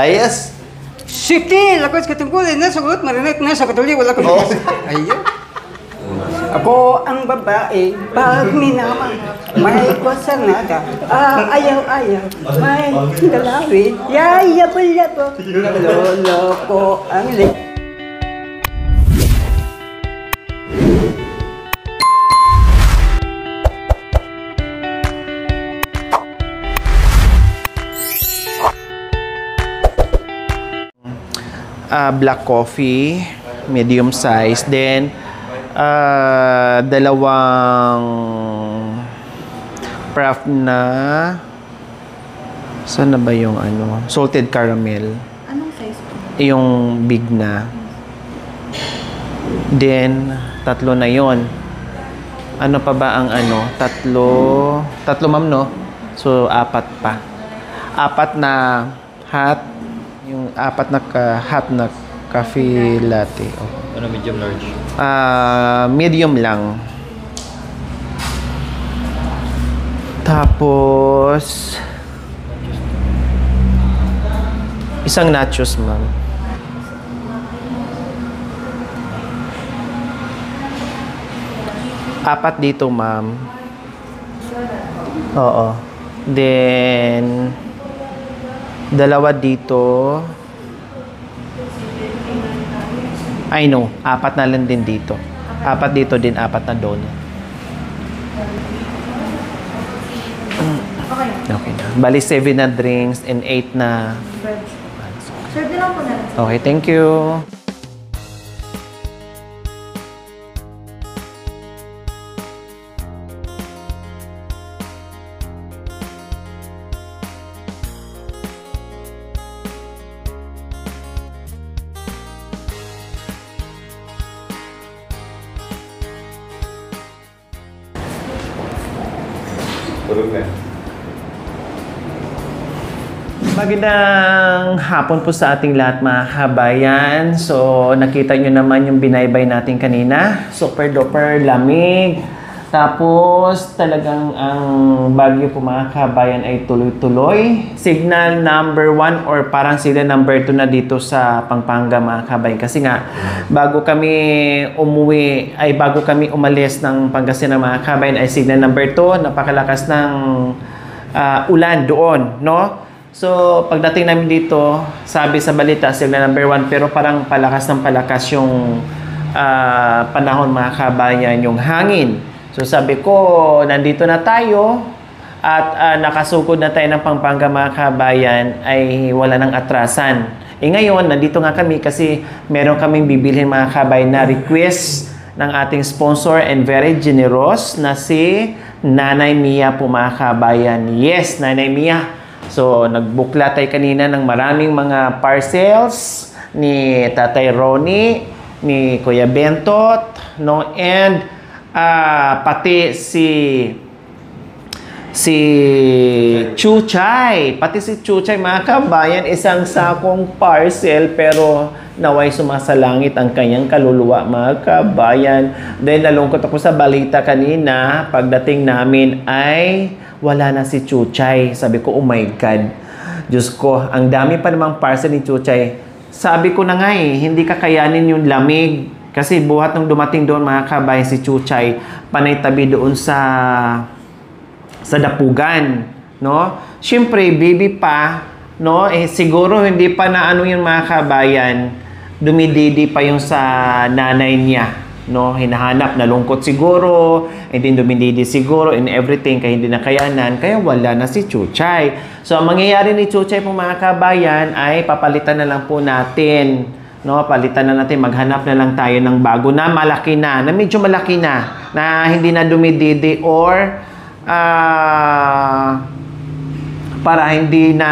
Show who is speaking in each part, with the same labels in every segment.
Speaker 1: Ayos.
Speaker 2: Siti, lakos katungkulin na sagot, marinig na sa katuli, wala ko bigas. Ayun. Ako ang babae, pag minamang, may kwasanada, ayaw-ayaw, may galawin, yayabal-yabal, lolo ko ang lik.
Speaker 1: Black coffee, medium size, then dalawang craft na saan na ba yung ano, salted caramel.
Speaker 3: Anong size po?
Speaker 1: Yung big na. Then tatlo na yon. Ano pa ba ang ano? Tatlo ma'am, no? So apat pa. Apat na hot, yung apat na hot na coffee latte. Oh.
Speaker 4: Ano, medium large?
Speaker 1: Medium lang. Tapos isang nachos, ma'am. Apat dito, ma'am. Oo. Then dalawa dito. I know, apat na lang din dito. Apat dito din, apat na doon. Okay na. Bali, 7 na drinks and 8 na...
Speaker 3: Serve na lang po na.
Speaker 1: Okay, thank you. Magandang hapon po sa ating lahat, mga kabayan. So, nakita nyo naman yung binaybay natin kanina. Super duper lamig. Tapos, talagang ang Baguio po, mga kabayan, ay tuloy-tuloy. Signal number 1 or parang signal number 2 na dito sa Pampanga, mga kabayan. Kasi nga, bago kami umalis ng Pangasinan, mga kabayan, ay signal number 2. Napakalakas ng ulan doon, no? So, pagdating namin dito, sabi sa balita, signal number 1, pero parang palakas ng palakas yung panahon, mga kabayan, yung hangin. So, sabi ko, nandito na tayo at nakasugod na tayo ng Pampanga, mga kabayan, ay wala nang atrasan. Ngayon, nandito nga kami kasi meron kaming bibilhin, mga kabayan, na request ng ating sponsor and very generous na si Nanay Mia po, mga kabayan. Yes, Nanay Mia. So, nagbukla tayo kanina ng maraming mga parcels ni Tatay Ronnie, ni Kuya Bentot, no? And pati si Chuchay. Pati si Chuchay, mga kabayan, isang sakong parcel pero naway sumasalangit ang kanyang kaluluwa, mga kabayan. Dahil nalungkot ako sa balita kanina, pagdating namin ay wala na si Chuchay. Sabi ko, oh my God. Diyos ko, ang dami pa namang parcel ni Chuchay. Sabi ko na nga hindi kakayanin yung lamig. Kasi buhat nung dumating doon, mga kabayan, si Chuchay, panay tabi doon sa dapugan. No? Siyempre, baby pa, no? Siguro hindi pa na ano yung mga kabayan, dumididi pa yung sa nanay niya. No, hinahanap, nalungkot siguro, and then dumididi siguro and everything, kaya hindi na kayanan, kaya wala na si Chuchay. So, ang mangyayari ni Chuchay po, mga kabayan, ay papalitan na lang po natin. No, palitan na natin, maghanap na lang tayo ng bago na malaki na medyo malaki na hindi na dumididi or para hindi na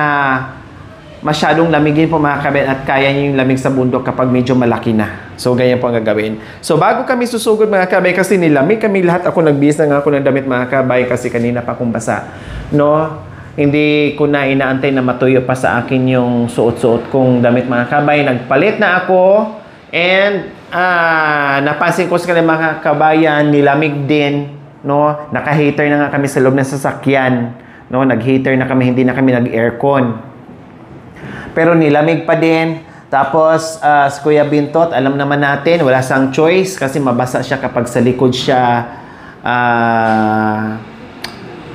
Speaker 1: masyadong lamigin po, mga kabayan, at kaya niyo yung lamig sa bundok kapag medyo malaki na. So, ganyan po ang gagawin. So, bago kami susugod, mga kabayan, kasi nilamig kami lahat. Ako nagbihis na nga ako ng damit, mga kabayan, kasi kanina pa akong basa. No? Hindi ko na inaantay na matuyo pa sa akin yung suot-suot kong damit, mga kabayan. Nagpalit na ako. And, napansin ko sa kanila, mga kabayan, nilamig din. No? Naka-heater na nga kami sa loob ng sasakyan. No? Nag-heater na kami, hindi na kami nag-aircon. Pero nilamig pa din. Tapos, si Kuya Bintot, alam naman natin, wala siyang choice kasi mabasa siya kapag sa likod siya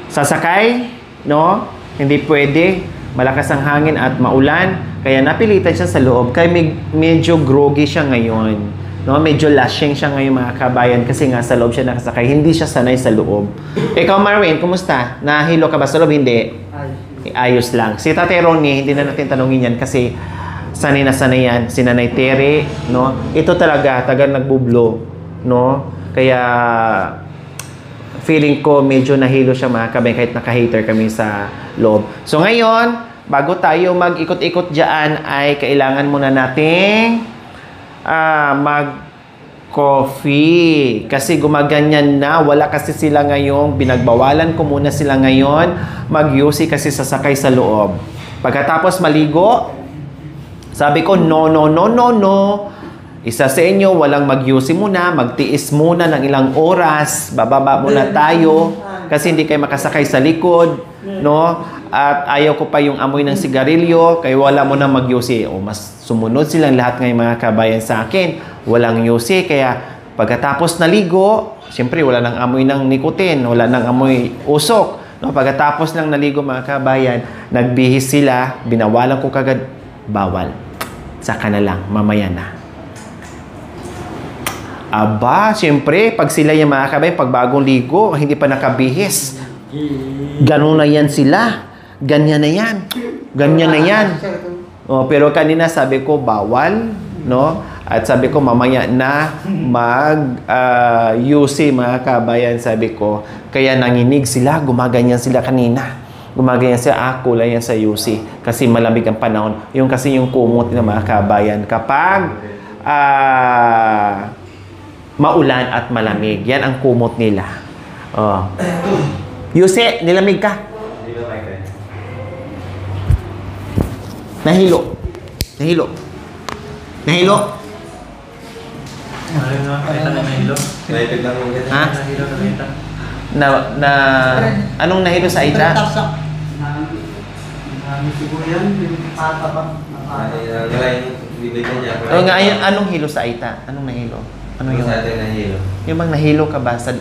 Speaker 1: sasakay, no? Hindi pwede. Malakas ang hangin at maulan. Kaya napilitan siya sa loob. Kaya medyo groggy siya ngayon. No? Medyo lashing siya ngayon mga kabayan kasi nga sa loob siya nakasakay. Hindi siya sanay sa loob. Ikaw, Marwin, kumusta? Nahilo ka ba sa loob? Hindi. Ayos lang. Si Tate Ronnie, hindi na natin tanongin yan kasi sanay na sanay yan. Si Nanay Tere, no? Ito talaga, tagal nagbublo, no? Kaya feeling ko medyo nahilo siya mga kabayan kahit naka-hater kami sa loob. So ngayon, bago tayo mag-ikot-ikot dyan ay kailangan muna nating mag-coffee. Kasi gumaganyan na. Wala kasi sila ngayon. Binagbawalan ko muna sila ngayon. Mag-UC kasi sasakay sa loob. Pagkatapos maligo, sabi ko, no. Isa sa inyo, walang mag-UC muna. Magtiis muna ng ilang oras. Bababa muna tayo. Kasi hindi kayo makasakay sa likod. No? At ayaw ko pa yung amoy ng sigarilyo. Kaya wala mo na mag-UC. O mas sumunod silang lahat ng mga kabayan sa akin. Walang UC. Kaya pagkatapos naligo, siyempre wala nang amoy ng nikotin. Wala nang amoy usok. No? Pagkatapos lang naligo mga kabayan, nagbihis sila. Binawalan ko kagad. Bawal. Saka na lang. Mamaya na. Aba, siyempre, pag sila yung mga kabayan, pag bagong ligo, hindi pa nakabihis. Ganun na yan sila. Ganyan na yan. Ganyan na yan. Oh, pero kanina sabi ko, bawal. No? At sabi ko, mamaya na mag-UC mga kabayan, sabi ko. Kaya nanginig sila, gumaganyan sila kanina. Gumaganyan sila, kulay yan sa UC. Kasi malamig ang panahon. Yung kasi yung kumot ng mga kabayan. Kapag maulan at malamig. Yan ang kumot nila. Oh. Yuse, nilamig ka? Nahilo. Nahilo. Nahilo. Ha? Anong nahilo sa Aita? Anong hilo sa Aita? Anong nahilo? Ano yung yung bang nahilo ka ba sa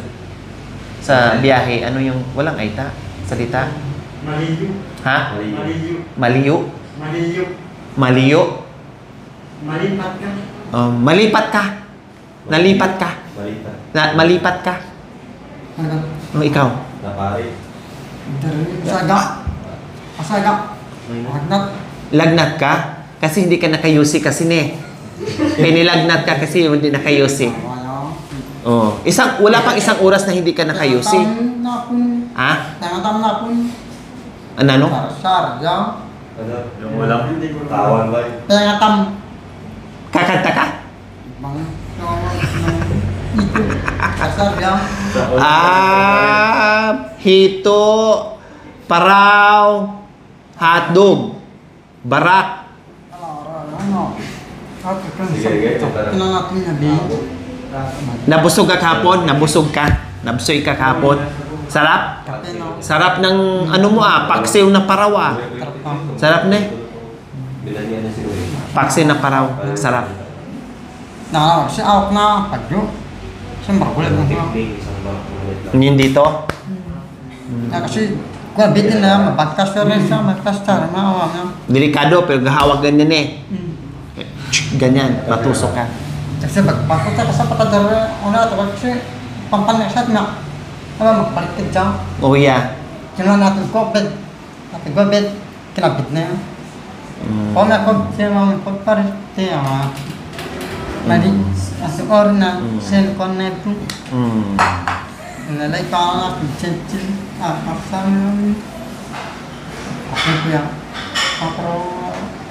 Speaker 1: biyahe? Ano yung walang Aita? Salita?
Speaker 4: Maliyo.
Speaker 1: Ha?
Speaker 4: Maliyo.
Speaker 1: Maliyo?
Speaker 4: Maliyo.
Speaker 1: Maliyo?
Speaker 4: Malipat ka.
Speaker 1: Malipat ka? Nalipat ka? Malipat ka? Ano ikaw?
Speaker 4: Napari.
Speaker 2: Saga. Asaga. Lagnat.
Speaker 1: Lagnat ka? Kasi hindi ka naka-UC kasi nilagnat ka kasi hindi naka-UC. Oh, wala pang isang oras na hindi ka naka-UC. Ha?
Speaker 2: Tangatam na po.
Speaker 1: Ano?
Speaker 2: Sarja.
Speaker 4: Yung walang tawan ba?
Speaker 2: Tangatam.
Speaker 1: Kakanta ka?
Speaker 2: Sarja.
Speaker 1: Hito, paraw, hotdog, barak. Nabusog ka kahapon? Nabusog ka? Nabusog ka kahapon? Sarap? Sarap ng ano mo paksiw na paraw Sarap na paksiw na paraw. Sarap.
Speaker 2: Si awak na padyo. Siyempre, kulit na ito.
Speaker 1: Yun dito?
Speaker 2: Kasi, kung bitin na, mapagkas na rin siya, magkastar, maawa na.
Speaker 1: Delikado, pero gahawag ganyan Ganyan, matusok ka.
Speaker 2: Kasi pagpapunta ka sa patadara, una ito kasi pampanasat na. Magpalit ka dyan.
Speaker 1: Oh yeah.
Speaker 2: Kailan natin COVID. Natin COVID, kinabit na yan. Kung na COVID siya mga pagpalit siya, mali, asukor na, silicone na ito. Nalay pa ako na, chin-chin, kapsam yun. Kasi ko yan. Pero,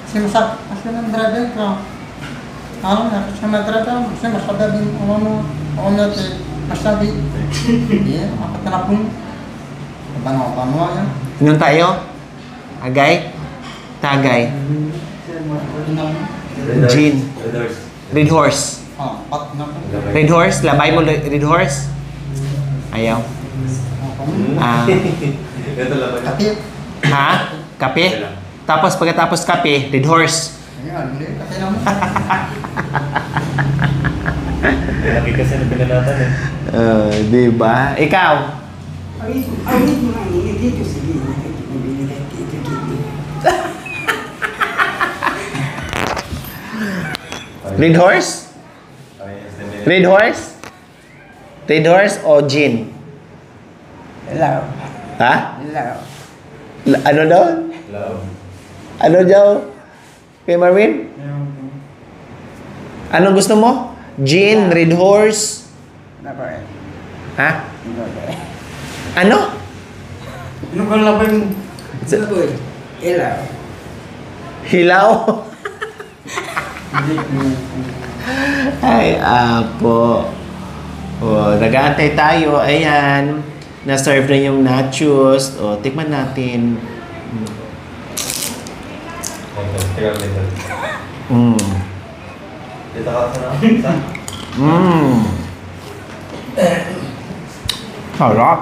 Speaker 2: simasak, kasi ng driver ko. Alam na, kasi madrada, kasi masadabing, ako natin, masabi. Iya, makatanapong. Bano yan.
Speaker 1: Inom tayo? Agay? Tagay? Gin? Red horse?
Speaker 2: Pat na po.
Speaker 1: Red horse? Labay mo red horse? Ayaw.
Speaker 4: Ito lang ba?
Speaker 2: Kapit.
Speaker 1: Ha? Kape? Tapos pagkatapos kape, Red Horse.
Speaker 2: Ayun, hindi. Kasi naman.
Speaker 4: Lagi kasi na pinalatan eh.
Speaker 1: Di ba? Ikaw?
Speaker 2: Awit mo ang dito sige.
Speaker 1: Red Horse? Red Horse? Red Horse o gin?
Speaker 2: Hello.
Speaker 1: Ha?
Speaker 2: Hello.
Speaker 1: Ano daw?
Speaker 4: Love.
Speaker 1: Ano daw? Kay Marvin? Anong gusto mo? Gin, Red Horse?
Speaker 2: Nakoy.
Speaker 1: Ha?
Speaker 2: Nakoy.
Speaker 1: Ano?
Speaker 2: Ano ka labay mo? Nakoy. Hello.
Speaker 1: Hilaw? Ay, apo. Nag-aantay tayo. Ayan. Na-serve na yung nachos. Tikman natin. Mm.
Speaker 4: Dito ka sa nakakita.
Speaker 1: Sarap.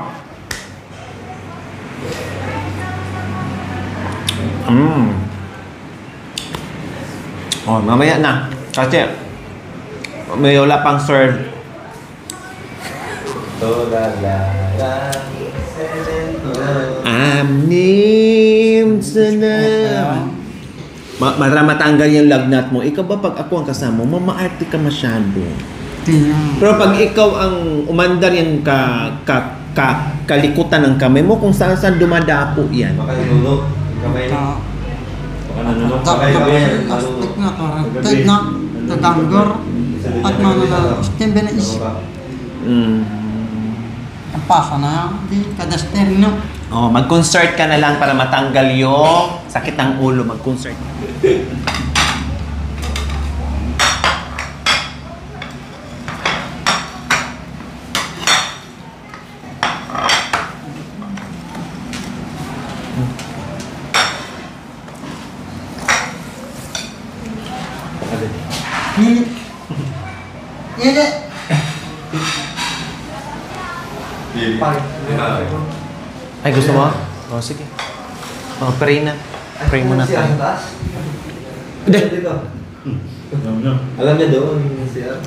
Speaker 1: Mamaya na. Kasi may wala pang serve. Amnim sana. Para matanggal yung lagnat mo. Ikaw ba pag ako ang kasama mo, mamaarte ka masyado. Pero pag ikaw ang umandar yung kalikutan ng kamay mo, kung saan saan dumadapo yan.
Speaker 4: Baka nunulog. Kamay na. Baka nanunok. Baka
Speaker 2: Plastic na parang tight na tatanggor at mga stembe na isip. Ang pasa na di kada sterno.
Speaker 1: Mag-concert ka na lang para matanggal yung sakit ng ulo. Mag-concert.
Speaker 2: Hindi.
Speaker 1: Ay, gusto mo? Sige. Pray na. Pray muna tayo. Hindi.
Speaker 4: Alam niya doon yung CR.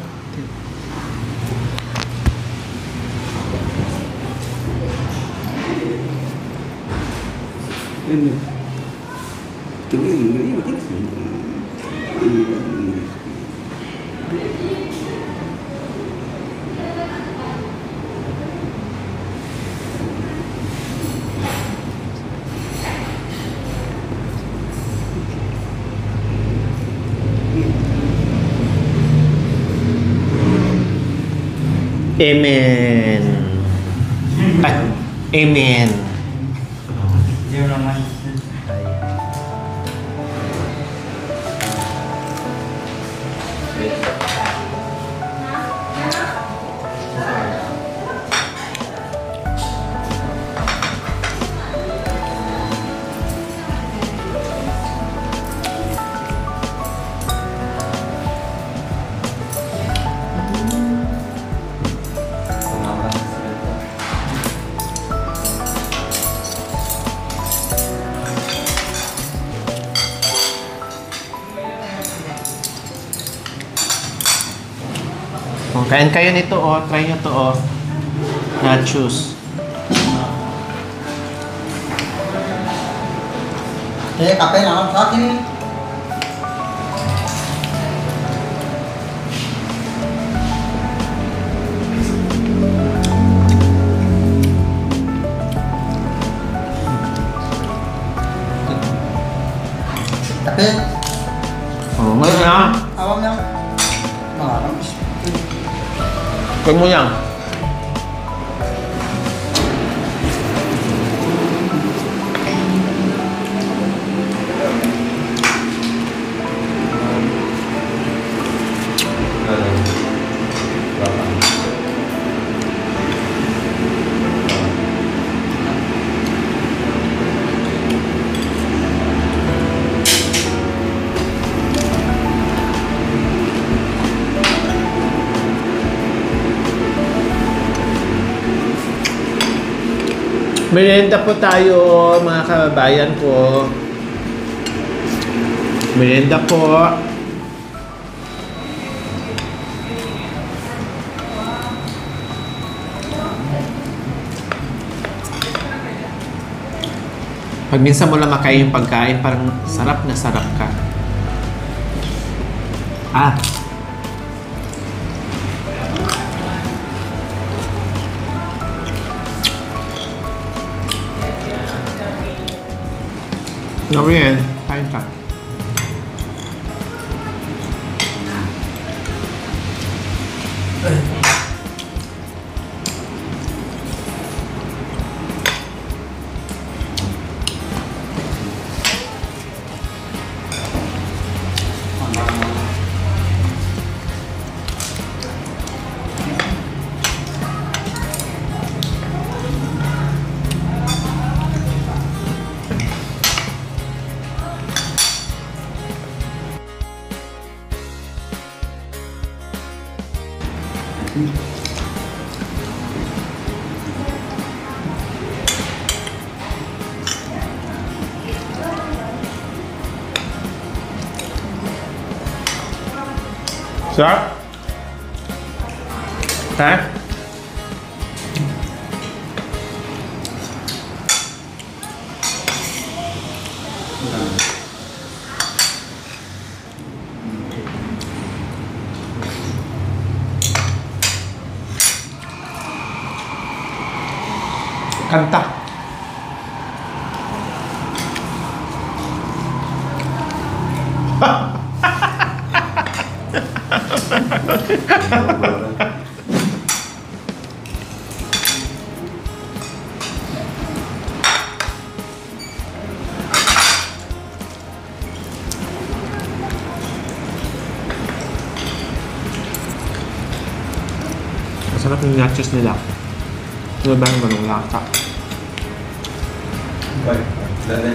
Speaker 1: Amen. Amen.
Speaker 2: Diyo naman.
Speaker 1: Kain kayo nito, try nyo to, nachos.
Speaker 2: Kape na lang sa akin. Kape.
Speaker 1: Ngayon na.
Speaker 2: Awam lang. Malarang.
Speaker 1: Kaya mo yan. Merienda po tayo, mga kababayan ko. Merienda po. Pag minsan mo lang makain yung pagkain, parang sarap na sarap ka. Ah. Gabriel, kain ka. Sarap? Ha? Kanta. Masarap yung nachos nila. Ano ba yung ganong lasa?
Speaker 4: Why? Dali.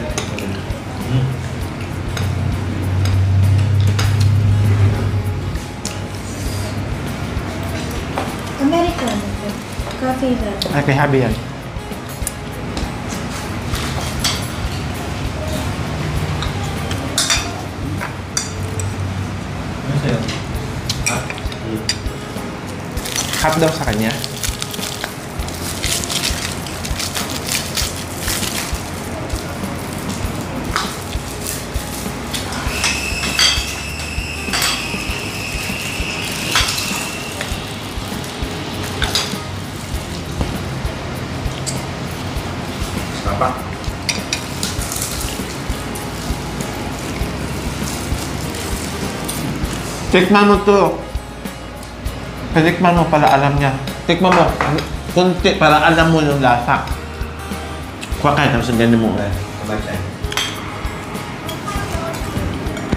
Speaker 3: Americano po. Coffee latte.
Speaker 1: Ay, kay Habi yan.
Speaker 4: Ano sa'yo? Ha?
Speaker 1: Half daw sa kanya.
Speaker 4: Apa?
Speaker 1: Tikman mo to. Tikman mo para alam niya. Tikman mo. Kunti para alam mo yung lasa. Kuha ka, tapos ganyan mo.
Speaker 4: Sabay sa'yo.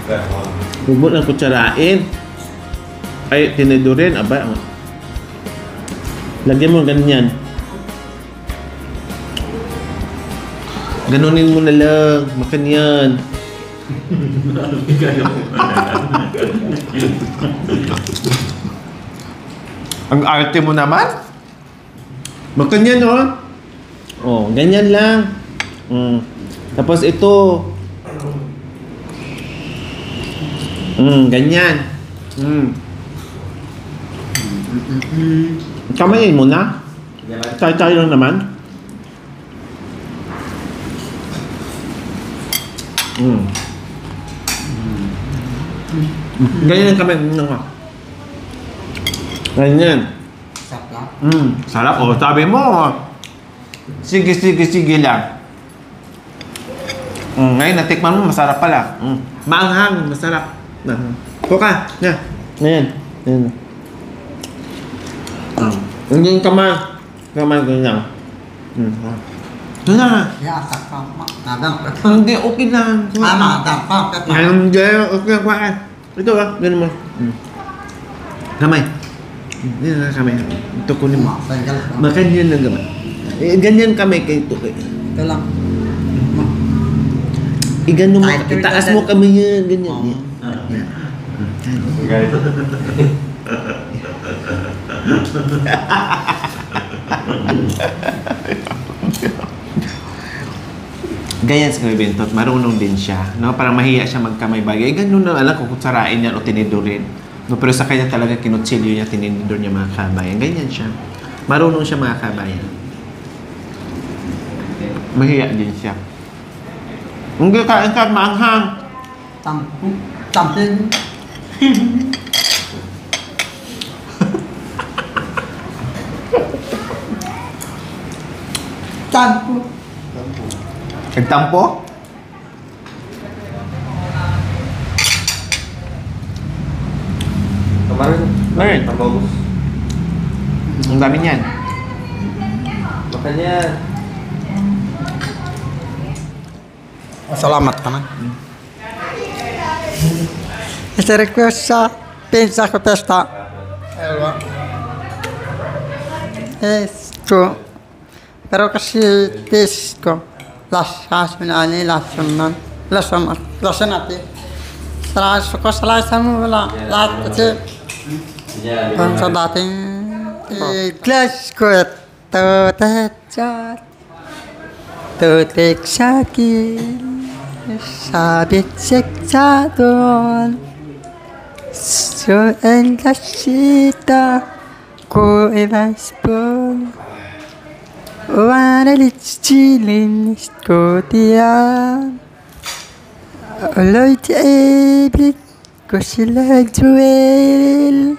Speaker 4: Pero,
Speaker 1: Huwag mo lang kutsarain. Ay, tinidurin. Aba, lagyan mo ganyan. Ganunin mo na lang. Makan yan. Ang arte mo naman. Makan yan, oh. Oh, ganyan lang. Tapos ito. Ganyan. Kamayin mo na. Tayo lang naman. Ganyan ang kamay mo. Ganyan.
Speaker 2: Sarap.
Speaker 1: Sarap. Oh, sabi mo. Sige lang. Ngayon, natikman mo, masarap pala. Maanghang, masarap. Kuka, na. Ngayon. Ngayon. Hindi yung kamay. Kamay, ganyan. Ito na.
Speaker 2: Ya, sarap. Nadang.
Speaker 1: Hindi, okay lang.
Speaker 2: Tama, sarap.
Speaker 1: Hindi, okay lang. Kuhaan. Ito ah, ganun mo. Kamay. Hindi na kamay. Ito kunin mo. Makan yun lang kamay. Ganyan kamay kay ito.
Speaker 2: Ito lang.
Speaker 1: Igano mo, itaas mo kami yan. Ganyan.
Speaker 4: ganito.
Speaker 1: Ganyan si Kuya Bentot, marunong din siya. No? Parang mahiya siya magkamay bagay. Ganun na alam ko kung sarain yan o tinidurin. No? Pero sa kanya talaga kinutsilyo niya, tinidor niya mga kabayan. Ganyan siya. Marunong siya mga kabayan. Mahiya din siya. Hindi kain ka, maanghang.
Speaker 2: Tampin. Tampo.
Speaker 1: Nagtampo?
Speaker 4: Kemarin.
Speaker 1: Meron.
Speaker 4: Ang bagus.
Speaker 1: Ang dami niyan.
Speaker 4: Makanya.
Speaker 2: Salamat naman. Ito request sa pinsa ko testa. Esto. Pero kasi test ko. Lasa natin. Salasan mo wala. Lahat kasi kung sa dating class ko tutik sa akin sabit sa doon so en kasita ko ibaspon wanna let's chillin ko diyan Lloyd Ebrit ko sila Joel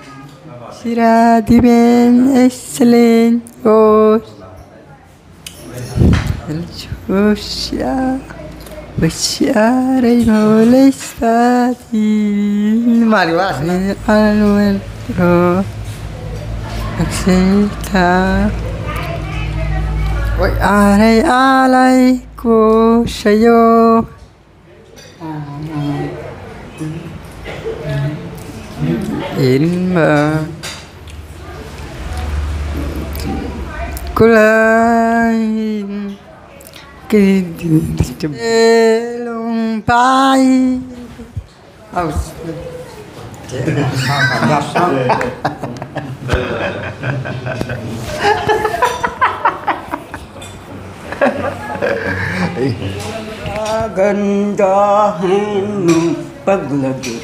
Speaker 2: sira di ben excellent Rusya Ray molestatin Mariwas Alwen Ro Aksita Wai aray alay ko sa'yo Ilma Kulain Kelong pai Aus Kagandahan mong paglago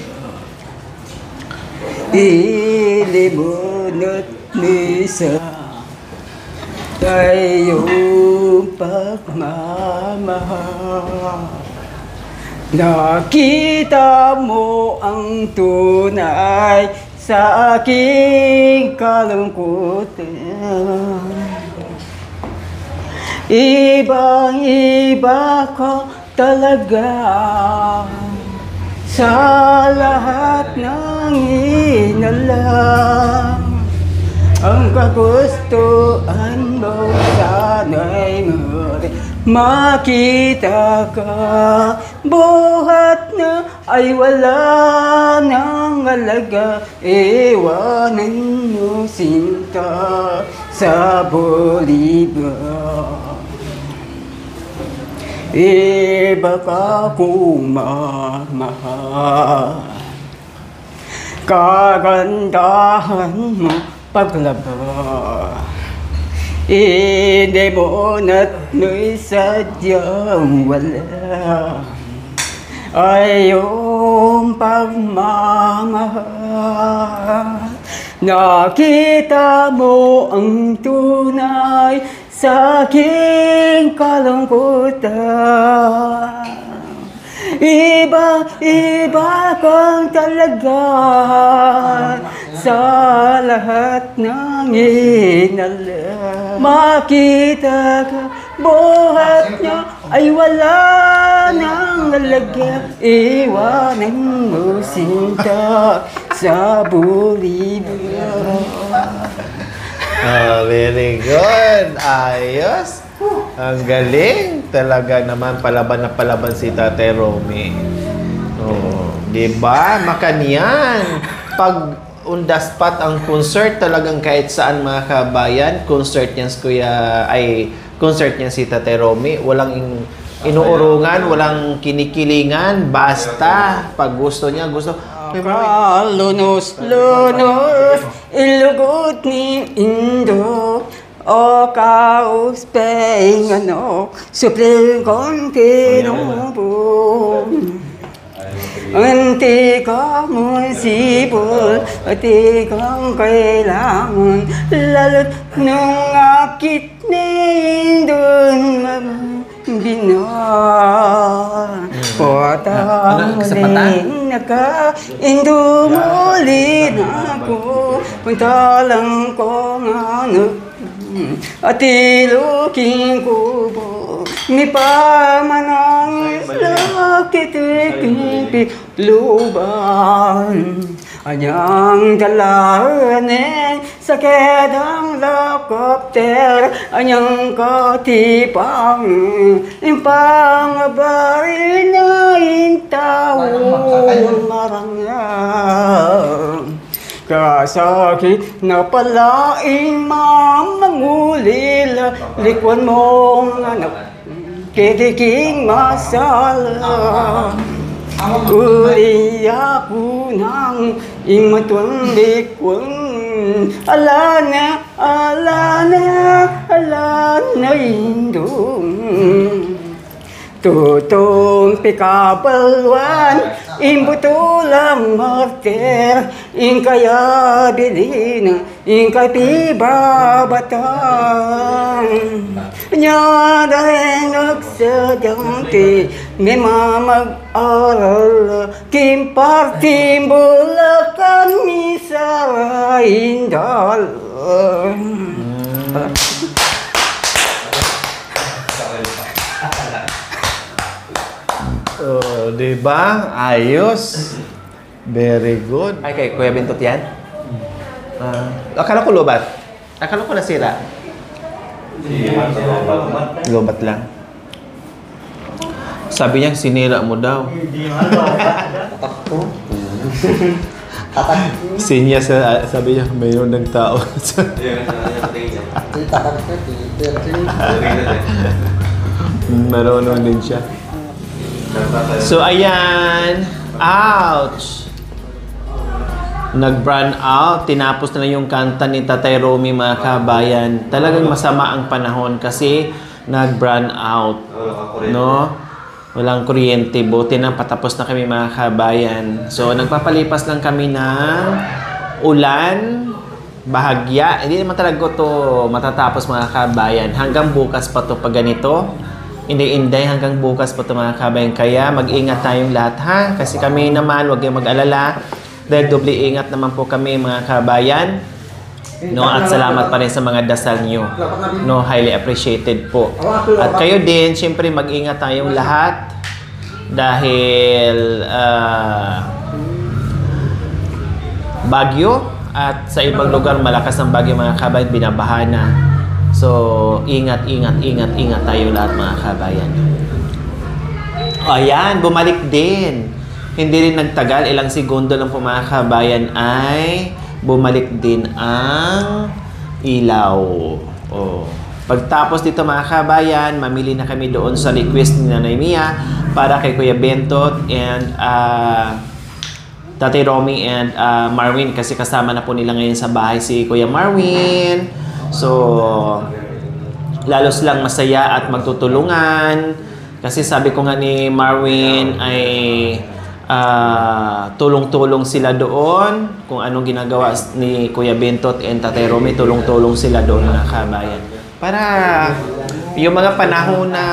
Speaker 2: Ilimunot ni sa tayong pagmamahal Nakita mo ang tunay sa aking kalungkutan Ibang-iba ka talaga sa lahat ng inalam Ang kagustuhan mo sana'y makita ka Buhat na ay wala ng alaga Iwanan mo sinta sa Bolívar Iba ka kung mamahal Kagandahan mo paglaba Hindi mo na't mo'y sadyang wala Ayong pagmamahal Nakita mo ang tunay sa aking kalungkutan Iba kang talaga sa lahat ng inalam Makita ka, buhat niya ay wala nang alaga Iwanan mo sinta sa Bolívar
Speaker 1: Very good. Ayos. Ang galing. Talaga naman palaban na palaban si Tate Romy. Oh, 'di ba? Makanyan. Pag undaspat ang concert talagang kahit saan mga kabayan, concert niyan concert niyan si Tate Romy, walang inuurungan, walang kinikilingan, basta pag gusto niya, gusto.
Speaker 2: Lunos, ilugot ni Indo O caos pengano supling konti nubo Anti có musibol Anti kong kailangan Lalo't nung akit na indun mabina Potang muling naka-indumulin ako Punta lang ko nga at iluking kubo ni pamanangis lakit luban anyang dalanen sa kedang lakopter anyang katipang impangabari na intawon marangyang kasakit na palaing mamangulil likwan mong anak kidiking masala uri ako ng imatwang likwan ala na indong tutong pikabalwan imbutulang martir ingkaya bilina ingkay pibabatan nyadaring nagsadyangti may mamag-aral kimpartimbulakan misa indal
Speaker 1: Oh, di ba? Ayos. Very good. Ay, kay Kuya Bintot yan? Akala ko lobat. Akala ko nasira. Lobat lang. Sabi niya, sinira mo daw. Sinya sabi niya, mayroon ng tao. Marunong din siya. So, ayan. Ouch! Nag-brand out. Tinapos na lang yung kanta ni Tatay Romy, mga kabayan. Talagang masama ang panahon kasi nag-brand out. No? Walang kuryente. Buti na patapos na kami, mga kabayan. So, nagpapalipas lang kami ng ulan, bahagya. Hindi naman talaga to matatapos, mga kabayan. Hanggang bukas pa to pag ganito. Inday hanggang bukas po ito, mga kabayan. Kaya mag-ingat tayong lahat, ha? Kasi kami naman, huwag kayong mag-alala. Dahil doble ingat naman po kami, mga kabayan. No? At salamat pa rin sa mga dasal nyo. No? Highly appreciated po. At kayo din, syempre mag-ingat tayong lahat. Dahil bagyo. At sa ibang lugar, malakas ang bagyo, mga kabayan, binabaha na. So, ingat tayo lahat, mga kabayan. Ayan, bumalik din. Hindi rin nagtagal, ilang segundo lang po, mga kabayan, ay bumalik din ang ilaw. Oh. Pagtapos dito, mga kabayan, mamili na kami doon sa request ni Nanay Mia para kay Kuya Bentot and Tatay Romy and Marwin, kasi kasama na po nila ngayon sa bahay si Kuya Marwin. So, lalos lang masaya at magtutulungan. Kasi sabi ko nga ni Marwin ay tulong-tulong sila doon. Kung anong ginagawa ni Kuya Bentot and Tatay Romy, tulong-tulong sila doon, mga kabayan. Para yung mga panahon na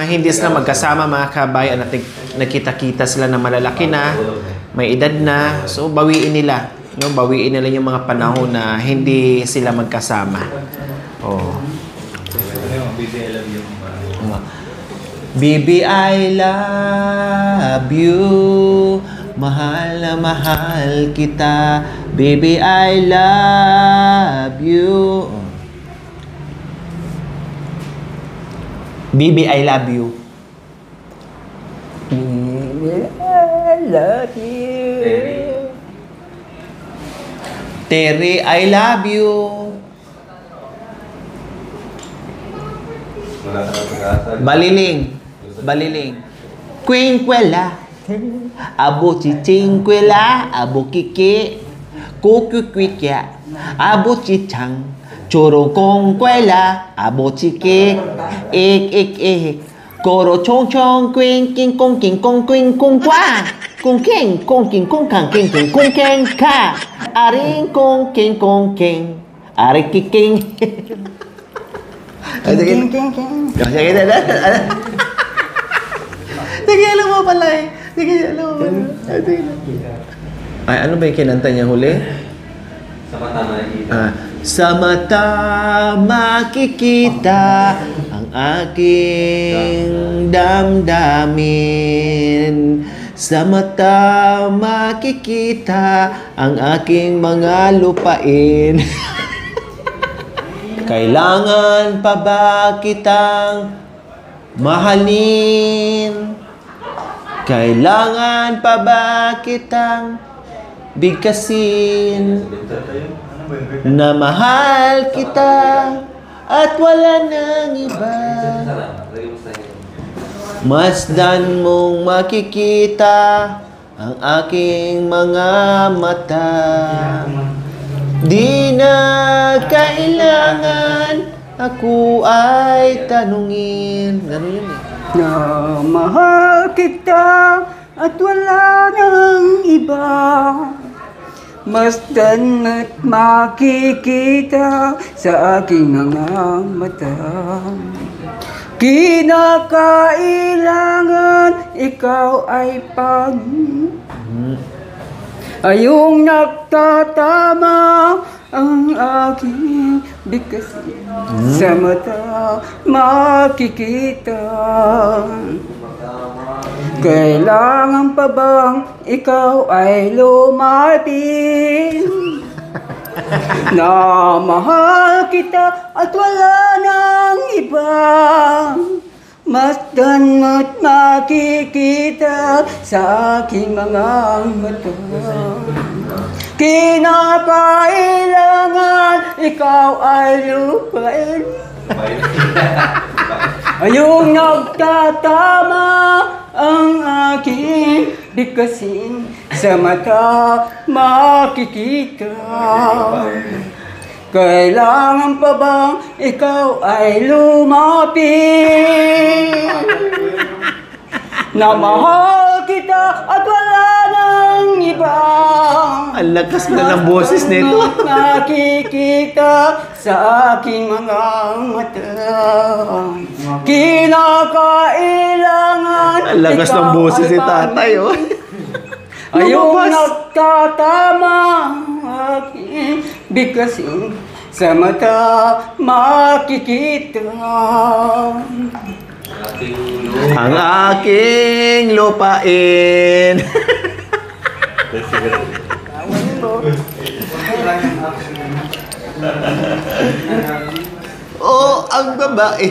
Speaker 1: hindi sila magkasama, mga kabayan, at nakita-kita sila na malalaki na, may edad na, so bawiin nila. No, bawiin nila yung mga panahon na hindi sila magkasama. Oh. Baby, I love you. Mahal na mahal kita. Baby, I love you. Baby, I love you.
Speaker 2: Baby, I love you.
Speaker 1: Terry, I love you. Baliling. Quinquela. Abo chichingquela. Abo kiki. Kukukwikya. Abo chichang. Churong kong kwela, abo chike, ik. Koro chong chong, kwing, king kong kwing, kung kwa. Kung king, kong kang, king, kung keng ka. Aring kong king, aring kiking.
Speaker 2: King.
Speaker 1: Sige, sige, alam mo pala eh. Sige, alam mo pala. Ay, ano ba yung kinanta niya huli?
Speaker 4: Sa mata nakikita.
Speaker 1: Sa mata makikita ang aking damdamin. Sa mata makikita ang aking mga lupain. Kailangan pa ba kitang mahalin? Kailangan pa ba kitang bigkasin? Na mahal kita at wala nang iba. Masdan mong makikita ang aking mga mata. Di na kailangan ako ay tanungin. Ganun yun eh.
Speaker 2: Na mahal kita at wala nang iba. Masdan at makikita sa aking mga mata. Kinakailangan ikaw ay ayong nagtatama ang aking bigkasin. Sa mata makikita. Kailangan pa bang ikaw ay lumapit? Na mahal kita at wala nang iba. Masdan at makikita sa aking mga mata. Kinakailangan ikaw ay lupain. Ayong nagtatama ang aking bigkasin. Sa mata makikita. Kailangan pa bang ikaw ay lumapit? Na mahal kita at wala nang iba.
Speaker 1: Ang lakas na ng boses nito.
Speaker 2: Nakikita sa aking mga mata. Kinakailangan
Speaker 1: Ang lakas ng boses ni tatay, oh.
Speaker 2: ayong nagtatama aking bigkasin. Sa mata makikita.
Speaker 1: Ang aking lupain. Oh, ang babae.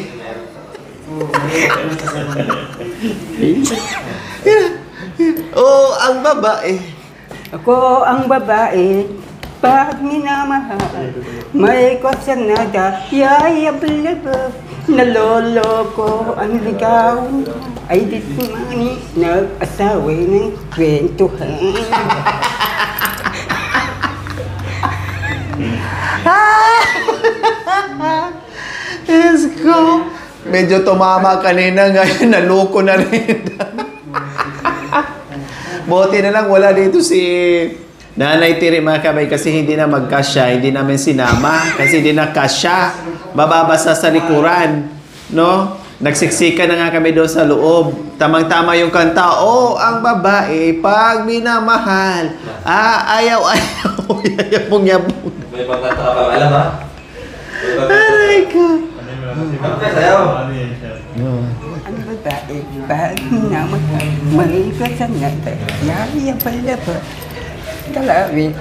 Speaker 1: Oh, ang babae.
Speaker 2: Ako ang babae, pag minamahal, may kwasanada, yayablaba, naloloko ang ligaw, ay di tumani, nag-asaway ng kwentuhan.
Speaker 1: Let's go. Medyo tumama kanina, ngayon naloko na rin. Buti na lang wala dito si Nanay Tiri mga kabay kasi hindi na magkasya, hindi namin sinama kasi hindi na kasya. Bababasa sa likuran, no? Nagsiksika na nga kami doon sa loob. Tamang-tama yung kanta, oh, ang babae, pag minamahal, ayaw-ayaw, yayabong-yabong.
Speaker 4: May pagkanta ka pa, alam ha?
Speaker 1: Aray ko.
Speaker 4: Sayaw.
Speaker 2: Ang babae, pag minamahal, may kwasanada, yayablaba, Kalawi,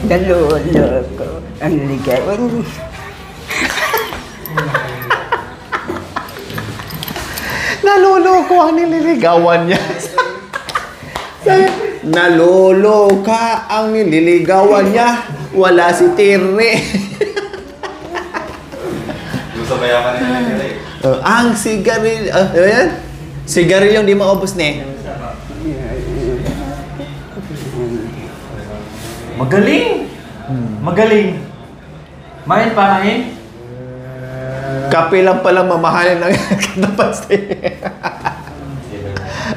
Speaker 2: naloloko ang ligawan.
Speaker 1: Naloloko ang nililigawan niya. Naloloka ang nililigawan niya. Wala si Tire.
Speaker 4: Gusto mayaman na nila
Speaker 1: Ang sigarilyo. Ayan. Sigarilyo hindi maubos ni.
Speaker 5: Magaling! Magaling!
Speaker 4: Main pa, main?
Speaker 1: Kape lang palang mamahalin ng katapansin.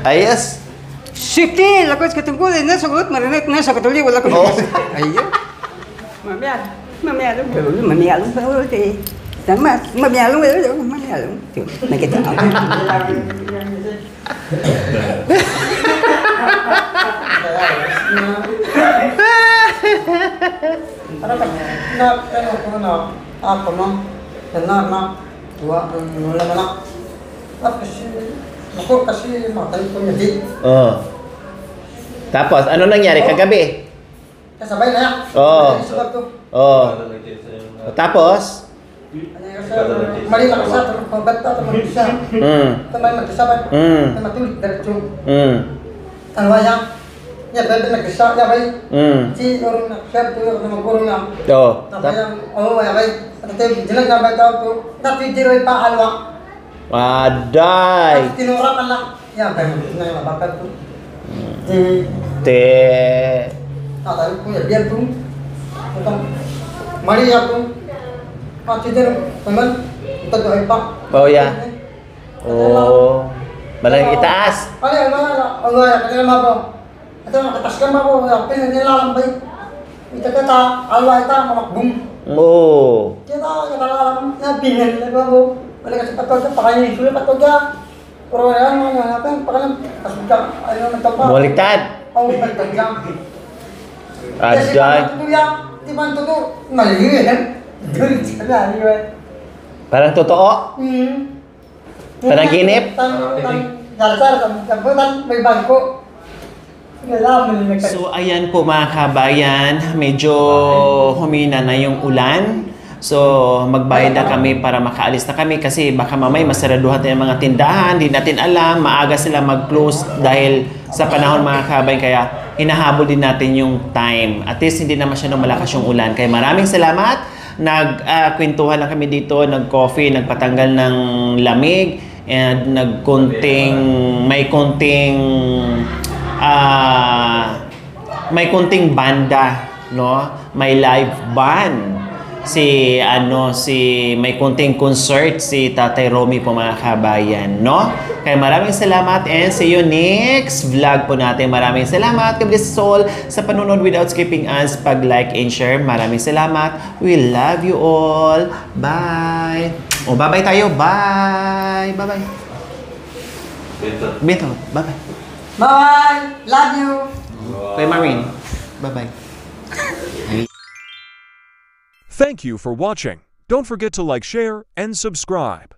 Speaker 1: Ayos.
Speaker 2: Siti, lakos katungkulin na sagot, marinig na sa katuloy, wala ko Ayun. Mamiyalong pa ulit eh. Tama, mamiyalong. Tuh, nakita ako.
Speaker 5: Ano ba? Ako no? Na. Wala naman ako. Kasi matay ko niya di.
Speaker 1: Oh. Tapos, ano nangyari kagabi?
Speaker 5: Kasabay na yan.
Speaker 1: Oo.
Speaker 5: Isulat ko.
Speaker 1: Oh. Tapos?
Speaker 5: Mali lang sa ito. Pagkata ito mag-isa. Tamay mag-isa ba? Matulid diretso. Tanwa yan. Ya, bebe nag-isa. Ya, bay. Si orang nak-share tu, orang mag-gurong na.
Speaker 1: Oh.
Speaker 5: Tapos yan, ya, bay. At ito, dilang na bay tao to. Natitiroy pa halwa.
Speaker 1: Waday.
Speaker 5: At tinurakan lang. Ya, bay. Na yung mabakat ko.
Speaker 1: Te.
Speaker 5: Tayo ko, ya, biar tu. Itong, mali ya tu. At ito, teman. Ito doon pa.
Speaker 1: Oh, ya. Oh. Malang itaas.
Speaker 5: Ano, kanina mabo. Ito, nakatas ka mabo. Pinanilalambay. Ito kita, alwa ita, mamakbong.
Speaker 1: Oh.
Speaker 5: Kita, nakalalam. Pinanilalambay mabo. Wala kasi patog siya, pakainin sulit patog siya. Pero yan, mga natin, pakalam. Kasud ka, ano, nagtapa.
Speaker 1: Baliktad.
Speaker 5: Oo, nagtag siya.
Speaker 1: Aday.
Speaker 5: Di ba ito to? Malihin. Doon siya na, di ba?
Speaker 1: Parang totoo? Panaginip?
Speaker 5: Dalasar, kamputan, may bangko.
Speaker 1: So ayan po mga kabayan, medyo humina na yung ulan. So magbayad na kami para makaalis na kami kasi baka mamay masaraduhan tayo ng mga tindahan, hindi natin alam, maaga sila mag-close dahil sa panahon mga kabayan, kaya hinahabol din natin yung time. At least hindi na masyadong malakas yung ulan. Kaya maraming salamat. Nagkwentuhan lang kami dito, nag-coffee, nagpatanggal ng lamig, and may konting banda, no? May live band. May konting concert si Tatay Romy po mga kabayan, no? Kaya maraming salamat and see you next vlog po natin. Maraming salamat. God bless us all sa panunod without skipping us. Pag-like and share. Maraming salamat. We love you all. Bye. O, bye-bye tayo. Bye. Bye-bye. Bito. Bye-bye.
Speaker 5: Bye! Love you!
Speaker 1: Kay Marine. Bye-bye.
Speaker 6: Thank you for watching. Don't forget to like, share, and subscribe.